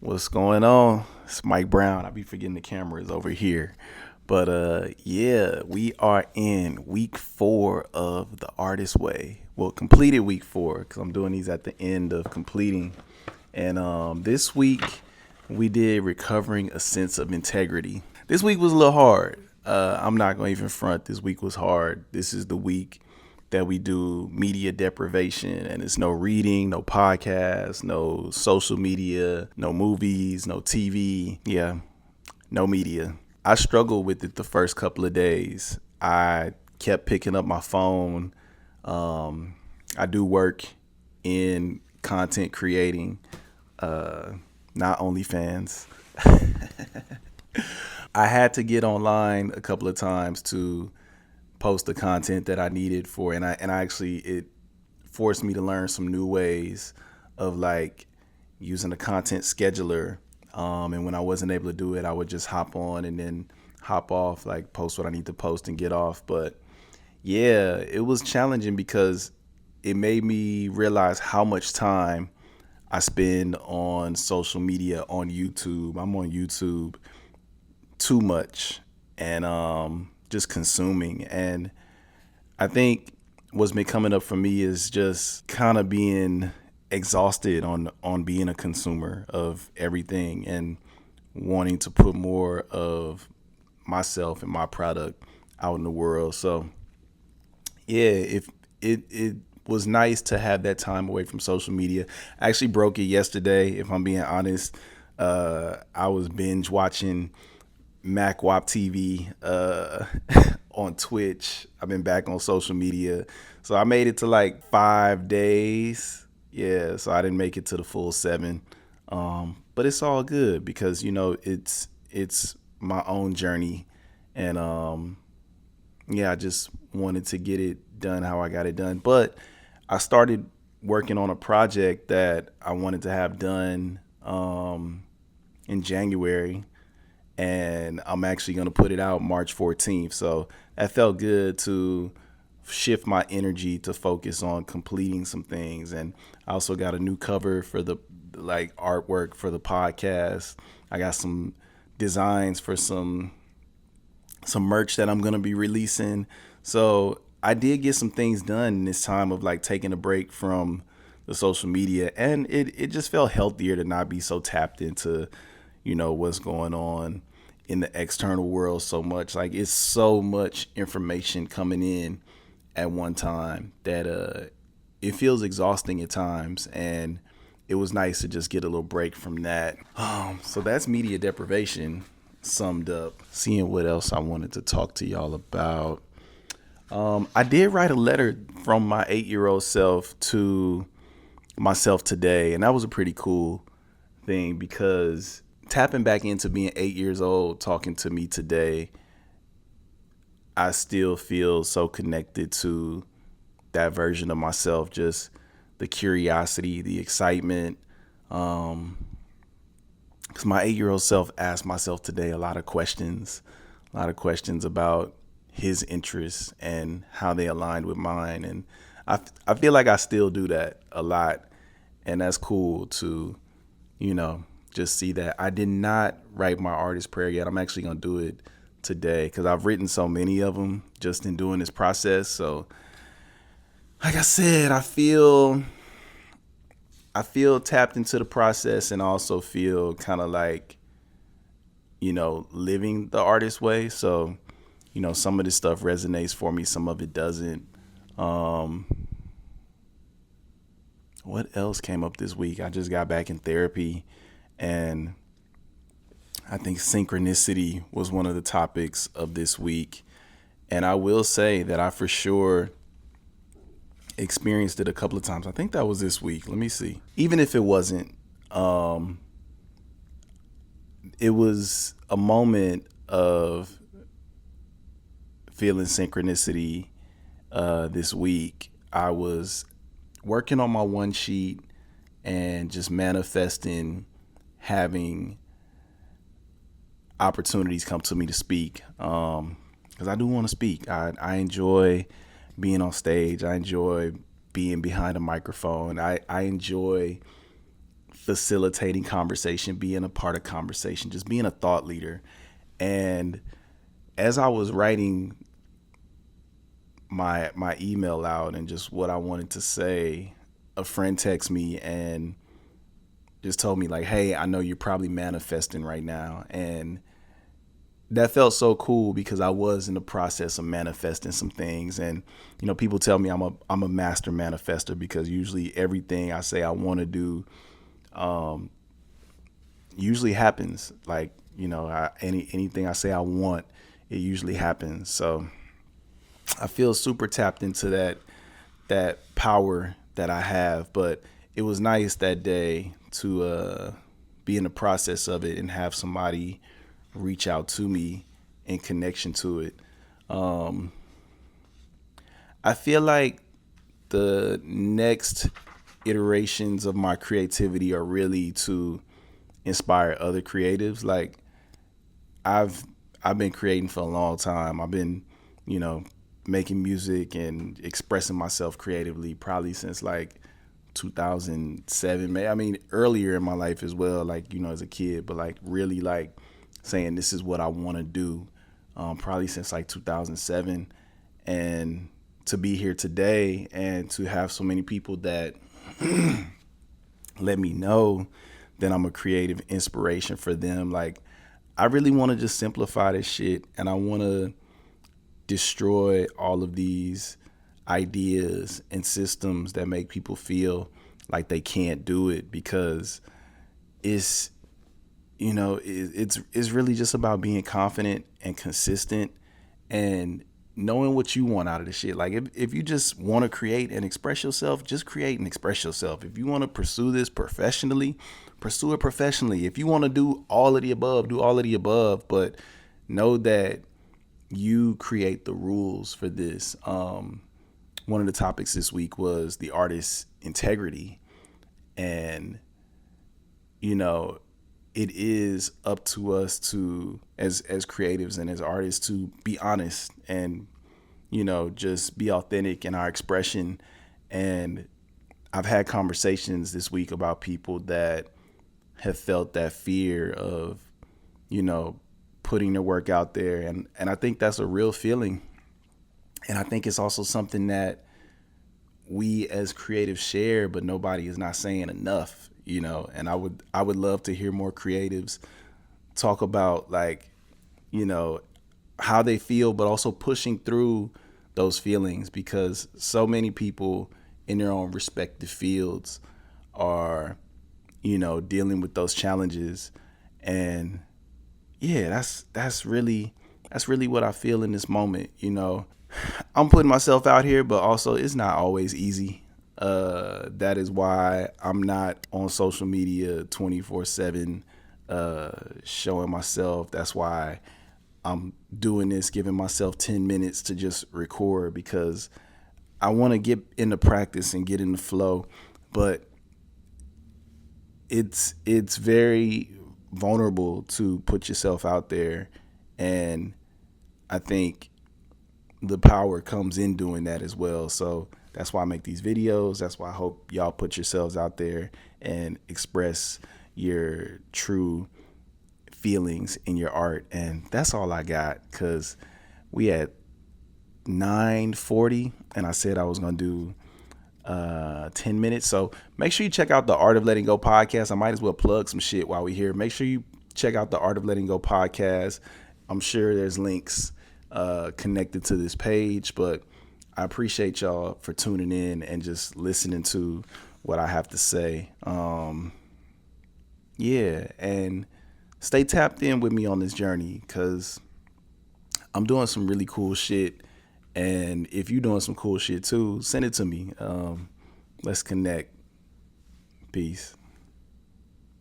What's going on? It's Mike Brown. I be forgetting the camera is over here. But yeah, we are in week 4 of the Artist Way. Well, completed week 4 because I'm doing these at the end of completing. And this week we did recovering a sense of integrity. This week was a little hard. I'm not gonna even front. This week was hard. This is the week that we do media deprivation, and it's no reading, no podcasts, no social media, no movies, no TV. Yeah, no media. I struggled with it the first couple of days. I kept picking up my phone. I do work in content creating, not OnlyFans. I had to get online a couple of times to post the content that I needed for, and I actually it forced me to learn some new ways of like using a content scheduler. And when I wasn't able to do it, I would just hop on and then hop off, like post what I need to post and get off. But yeah, it was challenging because it made me realize how much time I spend on social media on YouTube. I'm on YouTube too much and just consuming. And I think what's been coming up for me is just kind of being exhausted on being a consumer of everything and wanting to put more of myself and my product out in the world. So yeah, if it was nice to have that time away from social media. I actually broke it yesterday, if I'm being honest. I was binge watching Mac Wap TV on Twitch. I've been back on social media. So I made it to like 5 days. Yeah, so I didn't make it to the full 7. But it's all good because it's my own journey, and yeah, I just wanted to get it done how I got it done. But I started working on a project that I wanted to have done in January, and I'm actually going to put it out March 14th. So that felt good to shift my energy to focus on completing some things. And I also got a new cover for the like artwork for the podcast. I got some designs for some merch that I'm going to be releasing. So I did get some things done in this time of like taking a break from the social media, and it just felt healthier to not be so tapped into, what's going on in the external world so much. Like it's so much information coming in at one time that it feels exhausting at times, and it was nice to just get a little break from that. So that's media deprivation summed up. Seeing what else I wanted to talk to y'all about. I did write a letter from my 8-year-old self to myself today, and that was a pretty cool thing because tapping back into being 8 years old, talking to me today, I still feel so connected to that version of myself, just the curiosity, the excitement. Because my 8-year-old self asked myself today a lot of questions about his interests and how they aligned with mine. And I feel like I still do that a lot. And that's cool to, just see that. I did not write my artist prayer yet. I'm actually going to do it today because I've written so many of them just in doing this process. So like I said, I feel tapped into the process, and also feel kind of like, living the artist way. So, some of this stuff resonates for me, some of it doesn't. Um, what else came up this week? I just got back in therapy, and I think synchronicity was one of the topics of this week. And I will say that I for sure experienced it a couple of times. I think that was this week. Let me see. Even if it wasn't, um, it was a moment of feeling synchronicity this week. I was working on my one sheet and just manifesting having opportunities come to me to speak. Because I do want to speak. I enjoy being on stage. I enjoy being behind a microphone. I enjoy facilitating conversation, being a part of conversation, just being a thought leader. And as I was writing my email out and just what I wanted to say, a friend texted me and just told me like, "Hey, I know you're probably manifesting right now." And that felt so cool because I was in the process of manifesting some things. And people tell me I'm a master manifester because usually everything I say I want to do usually happens. Like, anything I say I want, it usually happens. So I feel super tapped into that power that I have. But it was nice that day to be in the process of it and have somebody reach out to me in connection to it. I feel like the next iterations of my creativity are really to inspire other creatives. Like I've been creating for a long time. I've been, making music and expressing myself creatively probably since like 2007. I mean, earlier in my life as well, like, as a kid, but like really like saying this is what I want to do, probably since like 2007. And to be here today and to have so many people that let me know that I'm a creative inspiration for them. Like, I really want to just simplify this shit and I want to destroy all of these ideas and systems that make people feel like they can't do it, because it's it's really just about being confident and consistent and knowing what you want out of the shit. Like if you just want to create and express yourself, just create and express yourself. If you want to pursue this professionally, pursue it professionally. If you want to do all of the above, do all of the above, but know that you create the rules for this. One of the topics this week was the artist's integrity. And, it is up to us to, as creatives and as artists, to be honest and, just be authentic in our expression. And I've had conversations this week about people that have felt that fear of, putting their work out there. And I think that's a real feeling. And I think it's also something that we as creatives share, but nobody is not saying enough, and I would love to hear more creatives talk about like, how they feel, but also pushing through those feelings, because so many people in their own respective fields are, dealing with those challenges. And yeah, that's really what I feel in this moment. I'm putting myself out here, but also it's not always easy. That is why I'm not on social media 24/7, showing myself. That's why I'm doing this, giving myself 10 minutes to just record, because I want to get into practice and get in the flow. But it's very vulnerable to put yourself out there, and I think the power comes in doing that as well. So that's why I make these videos. That's why I hope y'all put yourselves out there and express your true feelings in your art. And that's all I got, because we at 9:40 and I said I was going to do 10 minutes. So make sure you check out the Art of Letting Go podcast. I might as well plug some shit while we're here. Make sure you check out the Art of Letting Go podcast. I'm sure there's links connected to this page, but I appreciate y'all for tuning in and just listening to what I have to say. Yeah, and stay tapped in with me on this journey, because I'm doing some really cool shit. And if you're doing some cool shit too, send it to me. Let's connect. Peace.